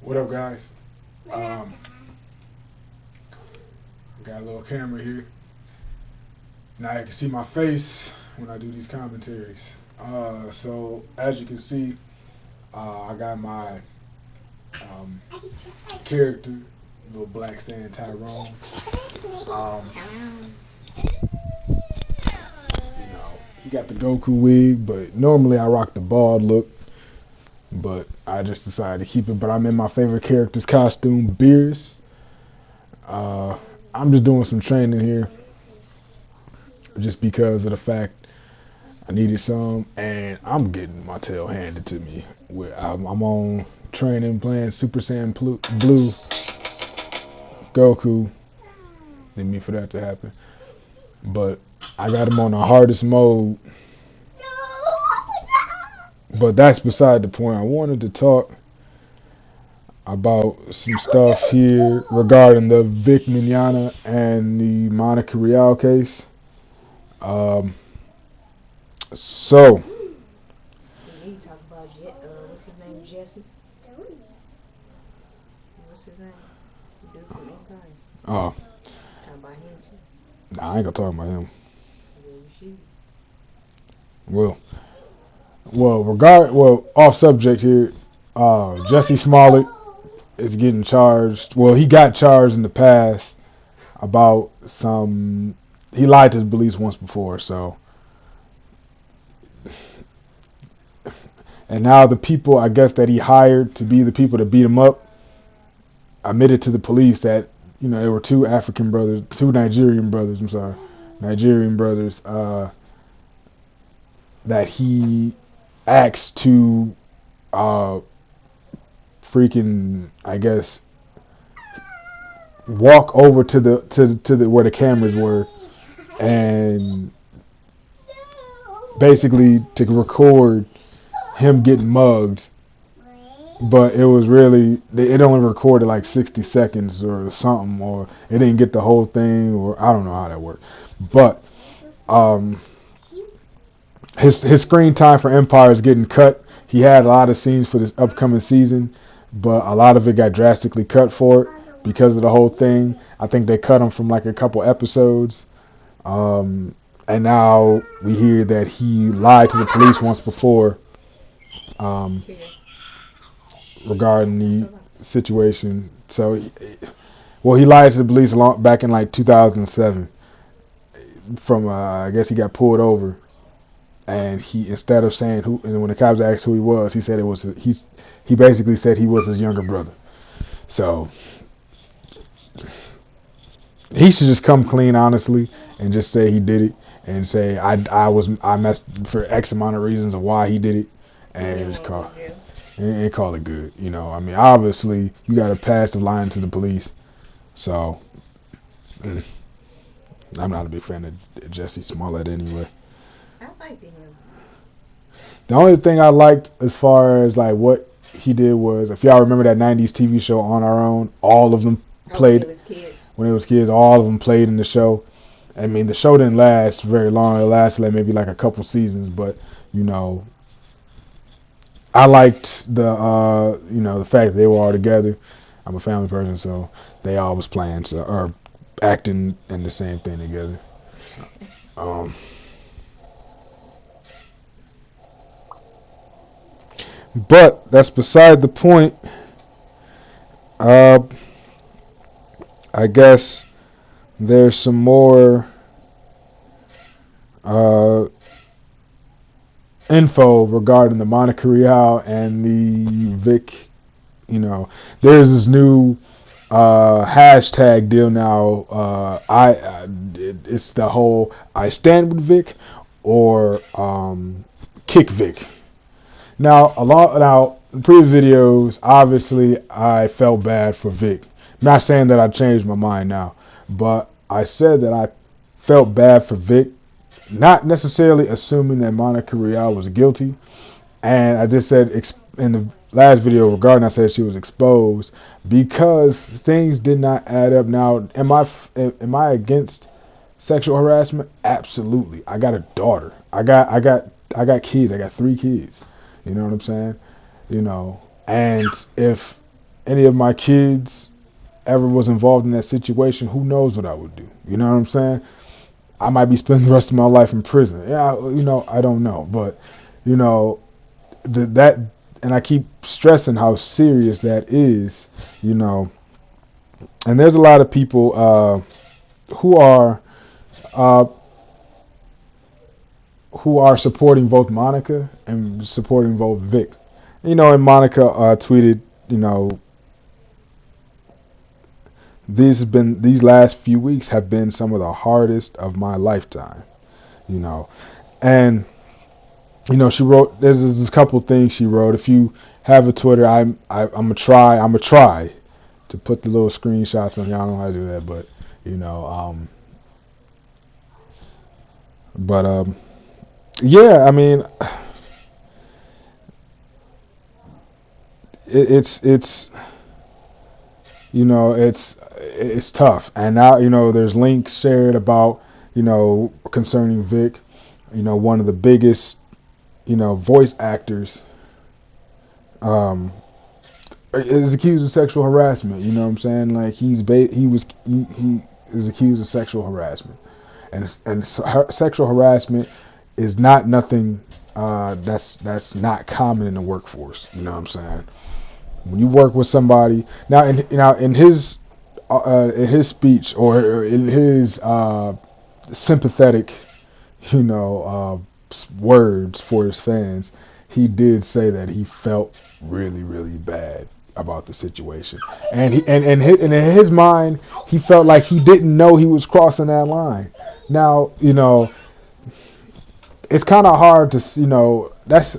What up, guys? Um, got a little camera here. Now you can see my face when I do these commentaries. So as you can see, I got my um, character, little black sand Tyrone. Um, he got the Goku wig, but normally I rock the bald look. But I just decided to keep it. But I'm in my favorite character's costume, Beerus. Uh, I'm just doing some training here, just because of the fact I needed some, and I'm getting my tail handed to me. I'm on training playing Super Saiyan Blue Goku. Didn't mean for that to happen, but I got him on the hardest mode. But that's beside the point. I wanted to talk about some stuff here regarding the Vic Mignogna and the Monica Rial case. Um, so, You need to talk about what's his name, Jesse? What's his name? The dude from Empire. oh, Talk about him too. nah, I ain't gonna talk about him. Yeah, you should. Well, off subject here. Jesse Smollett is getting charged. Well, he got charged in the past about some. He lied to the police once before, so. And now the people, I guess, that he hired to be the people to beat him up, admitted to the police that there were two Nigerian brothers. I'm sorry, Nigerian brothers that he asked to freaking, I guess, walk over to the where the cameras were, and basically to record him getting mugged. But it was really, it only recorded like 60 seconds or something, or it didn't get the whole thing, or I don't know how that worked. But his screen time for Empire is getting cut. He had a lot of scenes for this upcoming season, but a lot of it got drastically cut for it because of the whole thing. I think they cut him from like a couple episodes. And now we hear that he lied to the police once before regarding the situation. So, he lied to the police back in like 2007. From I guess he got pulled over, and he, instead of saying who, and when the cops asked who he was, he said he basically said he was his younger brother. So he should just come clean, honestly, and just say he did it, and say I messed for X amount of reasons of why he did it, and just call it good. I mean, obviously you got a past of lying to the police, so I'm not a big fan of Jesse Smollett anyway. I liked him. The only thing I liked as far as like what he did was, if y'all remember that 90s TV show On Our Own, all of them played when they was kids. All of them played in the show. I mean, the show didn't last very long. It lasted like maybe like a couple seasons, but I liked the fact that they were all together. I'm a family person, so they all was playing or acting in the same thing together. But that's beside the point. I guess there's some more info regarding the Monica Rial and the Vic. There's this new hashtag deal now. It's the whole I stand with Vic or kick Vic. Now, in previous videos, obviously, I felt bad for Vic. I'm not saying that I changed my mind now, but I said that I felt bad for Vic, not necessarily assuming that Monica Rial was guilty. And I just said in the last video regarding, I said she was exposed because things did not add up. Now, am I against sexual harassment? Absolutely. I got a daughter. I got kids. I got 3 kids. You know what I'm saying? And if any of my kids ever was involved in that situation, who knows what I would do? You know what I'm saying? I might be spending the rest of my life in prison. Yeah, I don't know, but you know, that, and I keep stressing how serious that is. You know, and there's a lot of people who are uh, who are supporting both Monica and supporting both Vic. You know, and Monica tweeted, you know, these last few weeks have been some of the hardest of my lifetime. You know, and you know, she wrote. There's this couple things she wrote. If you have a Twitter, I'm gonna try to put the little screenshots on. Y'all know how to do that, but you know, but yeah, I mean, it's you know, it's tough. And now, you know, there's links shared about, you know, concerning Vic, you know, one of the biggest, you know, voice actors, um, is accused of sexual harassment. You know what I'm saying? Like he is accused of sexual harassment, and sexual harassment is not nothing that's not common in the workforce. You know what I'm saying? When you work with somebody now in his speech, or in his sympathetic, you know, words for his fans, he did say that he felt really, really bad about the situation, and and in his mind, he felt like he didn't know he was crossing that line. Now, you know, it's kind of hard to, you know, that's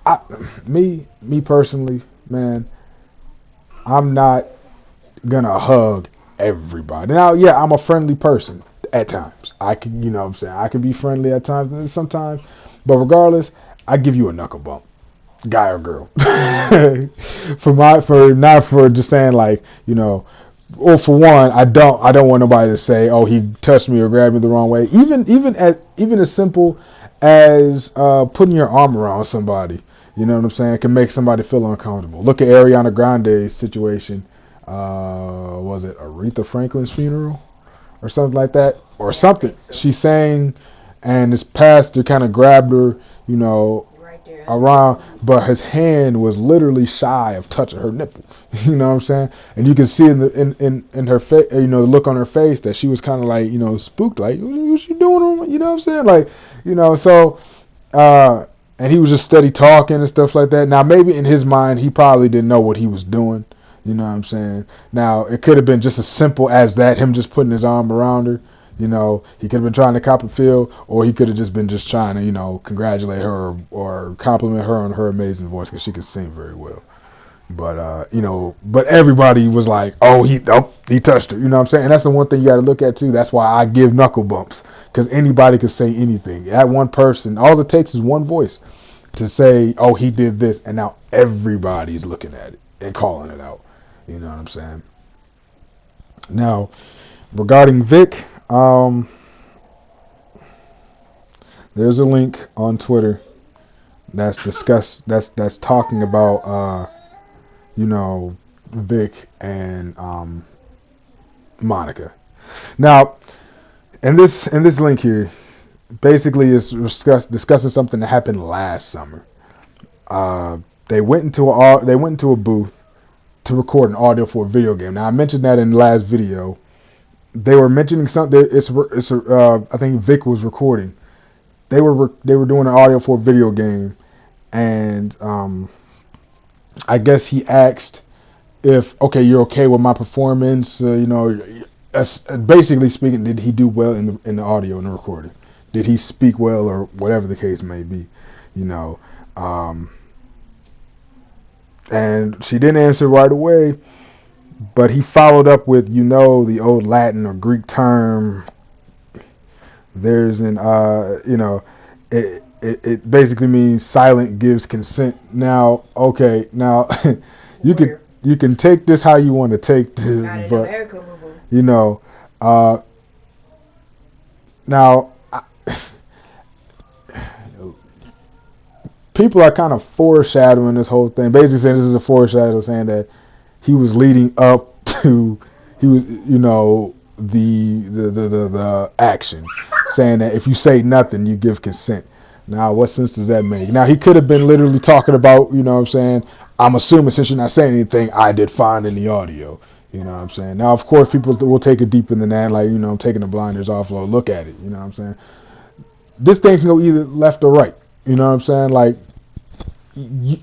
I, me personally, man. I'm not gonna hug everybody. Now, yeah, I'm a friendly person at times. I can, you know what I'm saying, I can be friendly at times and sometimes, but regardless, I give you a knuckle bump, guy or girl. For not for just saying like, you know, or for one, I don't want nobody to say, oh, he touched me or grabbed me the wrong way. Even as simple as putting your arm around somebody, you know what I'm saying, can make somebody feel uncomfortable. Look at Ariana Grande's situation. Was it Aretha Franklin's funeral or something like that, or Yeah, I something? think so. She sang, and this pastor kind of grabbed her, you know, Right there. around, but his hand was literally shy of touching her nipple. You know what I'm saying? And you can see in her face, you know, the look on her face that she was kind of like, you know, spooked, like, what you doing? You know what I'm saying? Like, you know, so, and he was just steady talking and stuff like that. Now, maybe in his mind, he probably didn't know what he was doing. You know what I'm saying? Now, it could have been just as simple as that, him just putting his arm around her. You know, he could have been trying to cop a feel, or he could have just been just trying to, you know, congratulate her, or compliment her on her amazing voice, because she could sing very well. But you know, but everybody was like, "Oh, he touched her." You know what I'm saying? And that's the one thing you got to look at too. That's why I give knuckle bumps, because anybody can say anything. That one person, all it takes is one voice to say, "Oh, he did this," and now everybody's looking at it and calling it out. You know what I'm saying? Now, regarding Vic, there's a link on Twitter that's talking about you know, Vic and Monica. Now, in this link here, basically is discussing something that happened last summer. Uh, they went into a booth to record an audio for a video game. Now, I mentioned that in the last video. They were mentioning something. I think Vic was recording. They were doing an audio for a video game, and I guess he asked if, okay, you're okay with my performance. You know, basically speaking, did he do well in the audio and the recording? Did he speak well, or whatever the case may be? You know, um, and she didn't answer right away, but he followed up with, you know, the old Latin or Greek term. There's an you know, it basically means silent gives consent. Now, okay, now you could Where? you can take this how you want to take this, Not in but America, boo boo. you know, uh, now people are kind of foreshadowing this whole thing. Basically, saying this is a foreshadow, saying that he was leading up to he was the action, saying that if you say nothing, you give consent. Now, what sense does that make? Now, he could have been literally talking about, what I'm saying, I'm assuming since you're not saying anything, I did find in the audio. You know what I'm saying? Now, of course, people will take it deeper than that, like, I'm taking the blinders off, or look at it. You know what I'm saying? This thing can go either left or right. You know what I'm saying? Like, y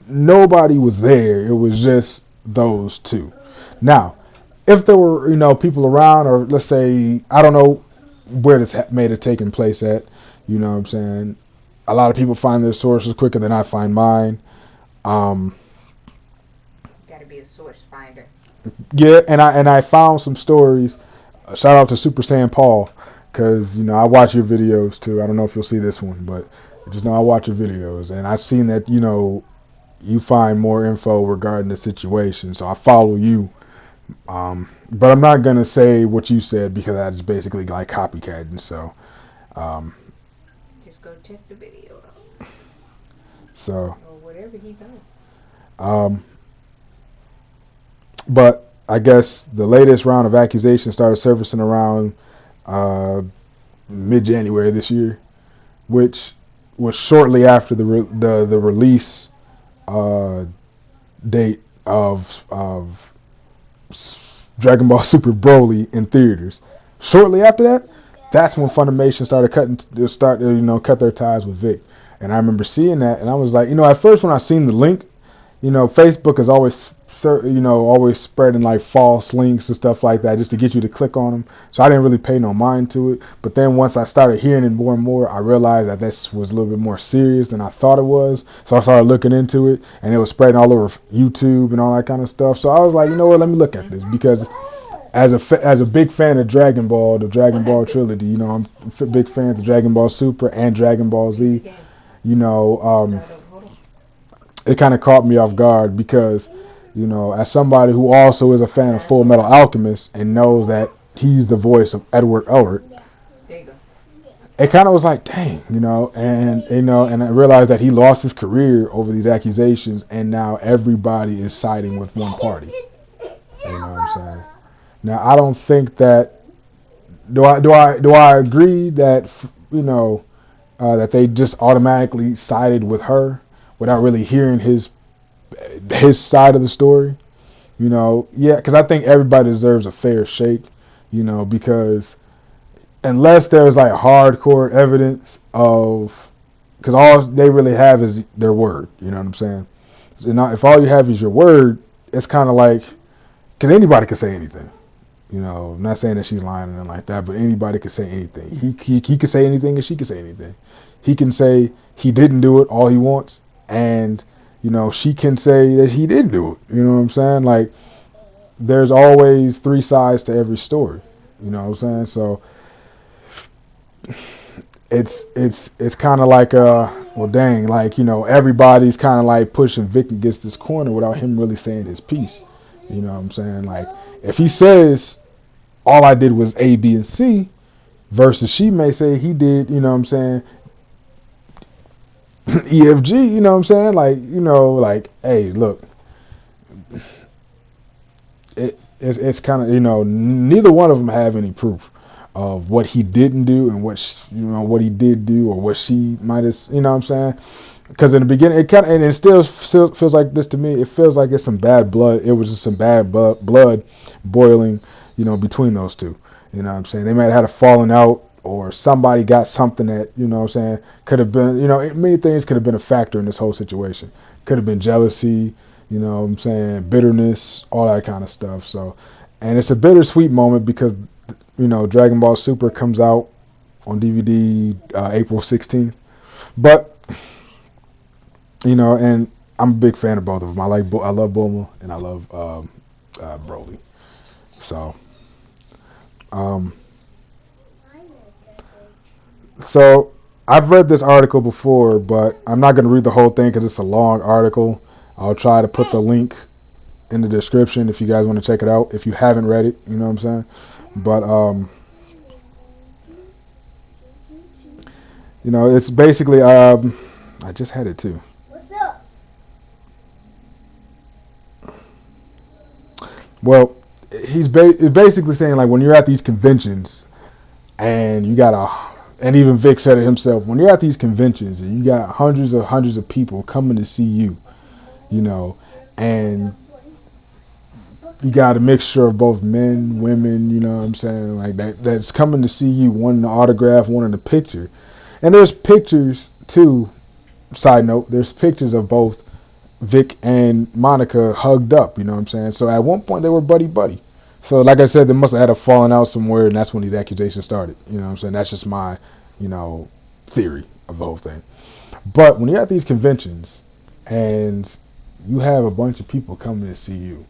nobody was there. It was just those two. Now, if there were, people around, or let's say, I don't know where this may have taken place at, you know what I'm saying? A lot of people find their sources quicker than I find mine. Um, Gotta be a source finder. yeah, and I found some stories. Shout out to Super Saiyan Paul, because I watch your videos too. I don't know if you'll see this one, but just know I watch your videos, and I've seen that you find more info regarding the situation, so I follow you. But I'm not gonna say what you said because that's basically like copycatting. So, um, Just go check the video out. so, Or whatever he's on. um, but I guess the latest round of accusations started surfacing around mid-January this year, which was shortly after the release uh, date of Dragon Ball Super Broly in theaters. Shortly after that, that's when Funimation started cut their ties with Vic. And I remember seeing that, and I was like, at first when I seen the link, Facebook is always spreading like false links and stuff like that just to get you to click on them. So I didn't really pay no mind to it. But then once I started hearing it more and more, I realized that this was a little bit more serious than I thought it was. So I started looking into it, and it was spreading all over YouTube and all that kind of stuff. So I was like, you know what, let me look at this, because as a big fan of Dragon Ball, the Dragon Ball trilogy, I'm big fans of Dragon Ball Super and Dragon Ball Z. It kind of caught me off guard because, as somebody who also is a fan of Full Metal Alchemist and knows that he's the voice of Edward Elric, it kind of was like, dang, and I realized that he lost his career over these accusations, and now everybody is siding with one party. You know what I'm saying? Now, I don't think that. Do I agree that that they just automatically sided with her without really hearing his side of the story? Yeah, because I think everybody deserves a fair shake. Because unless there's like hardcore evidence of, because all they really have is their word. You know what I'm saying? And if all you have is your word, it's kind of like, because anybody can say anything. I'm not saying that she's lying and like that, but anybody can say anything. He can say anything, and she can say anything. He can say he didn't do it all he wants, and she can say that he did do it. You know what I'm saying? Like, there's always three sides to every story. You know what I'm saying? So it's kind of like well, dang, like everybody's kind of like pushing Vic against this corner without him really saying his piece. You know what I'm saying? Like, if he says all I did was A, B, and C, versus she may say he did, you know what I'm saying, EFG, you know what I'm saying? Like, like, hey, look, it's kind of, neither one of them have any proof of what he didn't do and what he did do, or what she might have, you know what I'm saying? Because in the beginning, it kind of, and it still feels like this to me. It feels like it's some bad blood. It was just some bad blood boiling, between those two. You know what I'm saying? They might have had a falling out, or somebody got something that, what I'm saying, could have been, many things could have been a factor in this whole situation. Could have been jealousy, what I'm saying, bitterness, all that kind of stuff. So, and it's a bittersweet moment because, Dragon Ball Super comes out on DVD April 16th. But and I'm a big fan of both of them. I love Bulma, and I love Broly. So, so I've read this article before, but I'm not going to read the whole thing because it's a long article. I'll try to put the link in the description if you guys want to check it out. If you haven't read it, you know what I'm saying. But it's basically I just had it too. Well, basically saying like when you're at these conventions and you got and even Vic said it himself, when you're at these conventions and you got hundreds of people coming to see you, you know, and you got a mixture of both men, women, you know what I'm saying, like that's coming to see you, wanting the autograph, wanting the picture. And there's pictures too, side note, there's pictures of both Vic and Monica hugged up, you know what I'm saying? So at one point they were buddy. So like I said, they must have had a falling out somewhere, and that's when these accusations started. You know what I'm saying? That's just my, theory of the whole thing. But when you're at these conventions and you have a bunch of people coming to see you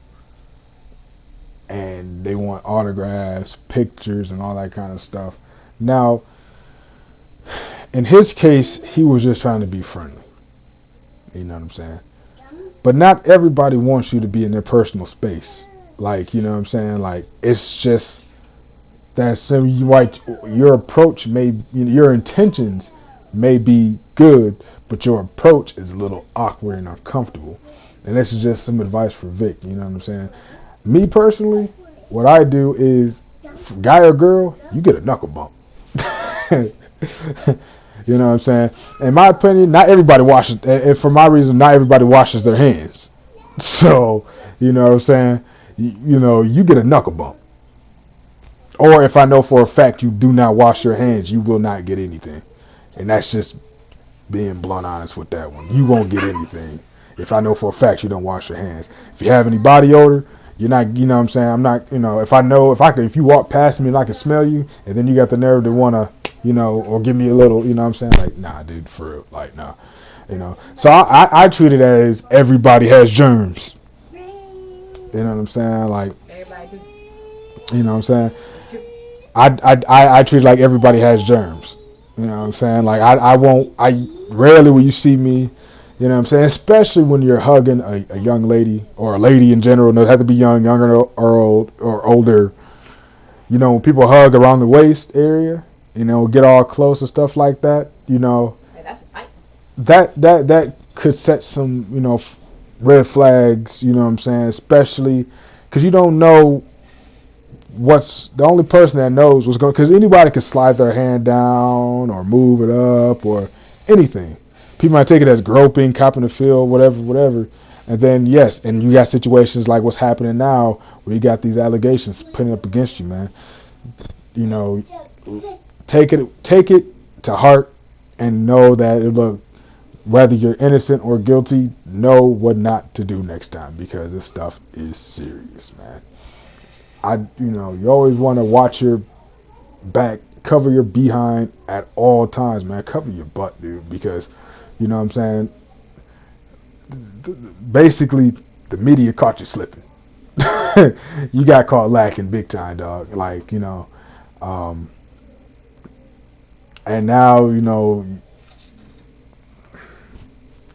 and they want autographs, pictures, and all that kind of stuff. Now, in his case, he was just trying to be friendly. You know what I'm saying? But not everybody wants you to be in their personal space. Like, you know what I'm saying? Like, it's just that your approach your intentions may be good, but your approach is a little awkward and uncomfortable. And this is just some advice for Vic. You know what I'm saying? Me personally, what I do is, guy or girl, you get a knuckle bump. You know what I'm saying? In my opinion, not everybody washes, and for my reason, not everybody washes their hands. So, you know what I'm saying? You get a knuckle bump. Or if I know for a fact you do not wash your hands, you will not get anything. And that's just being blunt honest with that one. You won't get anything if I know for a fact you don't wash your hands. If you have any body odor, you're not, you know what I'm saying? I'm not, if you walk past me and I can smell you, and then you got the nerve to want to, or give me a little, you know what I'm saying? Like, nah, dude, for real. Like, nah. So I treat it as everybody has germs. You know what I'm saying? Like, Everybody do. you know what I'm saying? I treat it like everybody has germs. You know what I'm saying? Like, I rarely will you see me, you know what I'm saying? Especially when you're hugging a young lady or a lady in general. No, it has to be younger or old or older. When people hug around the waist area, get all close and stuff like that, Hey, that's a fight. that could set some, red flags, you know what I'm saying? Especially because you don't know what's the only person that knows what's going, because anybody can slide their hand down or move it up or anything. People might take it as groping, copping the feel, whatever. And then, yes, and you got situations like what's happening now where you got these allegations putting up against you, man. Take it to heart and know that, look, whether you're innocent or guilty, know what not to do next time, because this stuff is serious, man. You always want to watch your back, cover your behind at all times, man. Cover your butt, dude, because, you know what I'm saying, basically the media caught you slipping. You got caught lacking big time, dog. Like, and now,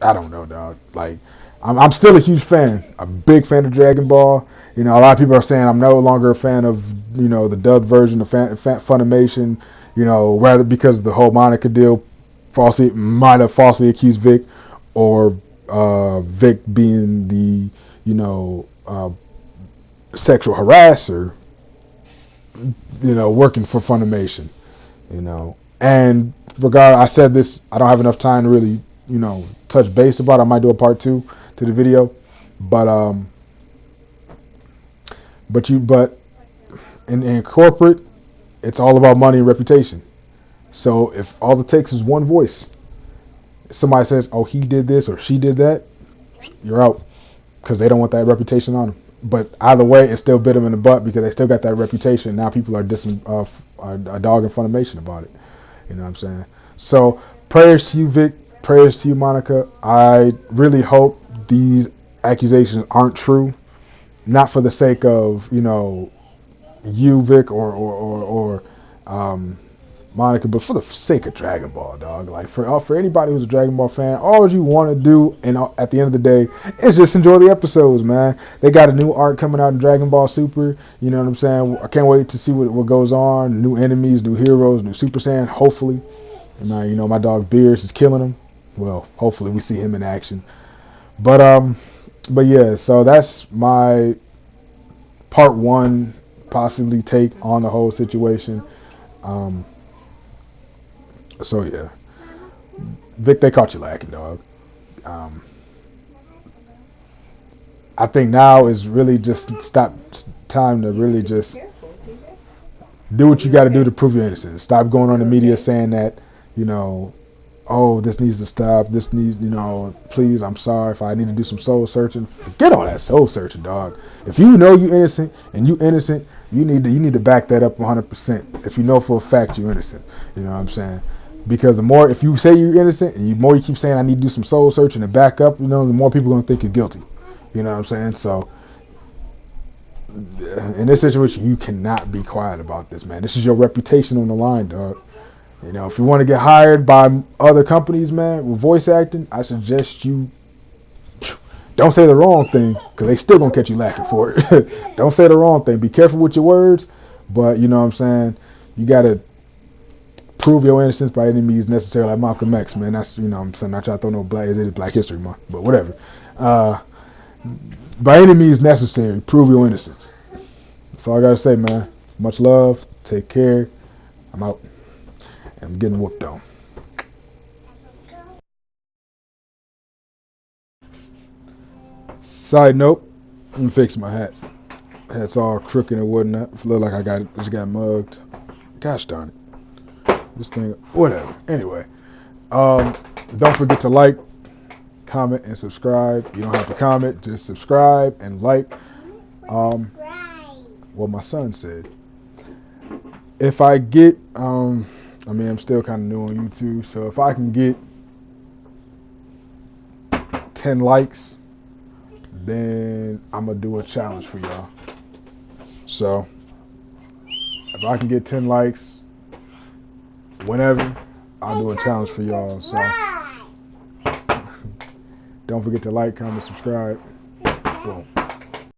I don't know, dog. Like, I'm still a huge fan, a big fan of Dragon Ball. A lot of people are saying I'm no longer a fan of, the dubbed version of Funimation, rather because of the whole Monica deal, might have falsely accused Vic, or Vic being the, sexual harasser, working for Funimation, And I said this, I don't have enough time to really, touch base about it. I might do a part 2 to the video, but in corporate, it's all about money and reputation. So if all it takes is one voice, somebody says, "Oh, he did this or she did that," you're out, because they don't want that reputation on them. But either way, it still bit them in the butt, because they still got that reputation. Now people are dissing a dog in Funimation about it. You know what I'm saying? So prayers to you, Vic. Prayers to you, Monica. I really hope these accusations aren't true. Not for the sake of, you, Vic, or Monica, but for the sake of Dragon Ball, dog. Like, for anybody who's a Dragon Ball fan, all you want to do, and at the end of the day, is just enjoy the episodes, man. They got a new arc coming out in Dragon Ball Super. You know what I'm saying? I can't wait to see what goes on. New enemies, new heroes, new Super Saiyan, hopefully. And my dog Beerus is killing them. Well, hopefully we see him in action. But yeah, so that's my part one, possibly take on the whole situation. Um, so yeah, Vic, they caught you lacking, dog. Um, I think now is really just stop time to really just do what you got to do to prove your innocence. Stop going on the media saying that, you know, oh, this needs to stop. This needs, please, I'm sorry if I need to do some soul searching. Forget all that soul searching, dog. If you know you innocent and you innocent, you need to back that up 100%. If you know for a fact you're innocent, you know what I'm saying? Because the more, if you say you're innocent and the more you keep saying I need to do some soul searching and back up, the more people are gonna think you're guilty. You know what I'm saying? So in this situation, you cannot be quiet about this, man. This is your reputation on the line, dog. If you want to get hired by other companies, man, with voice acting, I suggest you don't say the wrong thing because they still gonna catch you lacking for it. Don't say the wrong thing. Be careful with your words, but you know what I'm saying. You gotta prove your innocence by any means necessary, like Malcolm X, man. That's I'm saying, not trying to throw no black. It is Black History Month, but whatever. Uh, by any means necessary, prove your innocence. That's all I gotta say, man. Much love. Take care. I'm out. I'm getting whooped on. Side note, I'm fixing my hat. Hat's all crooked and whatnot. Look like I just got mugged. Gosh darn it. This thing, whatever. Anyway, don't forget to like, comment, and subscribe. You don't have to comment, just subscribe and like. What my son said. If I get, I'm still kind of new on YouTube, so if I can get 10 likes, then I'm gonna do a challenge for y'all. So if I can get 10 likes, whenever, I'll do a challenge for y'all. So don't forget to like, comment, subscribe. Boom.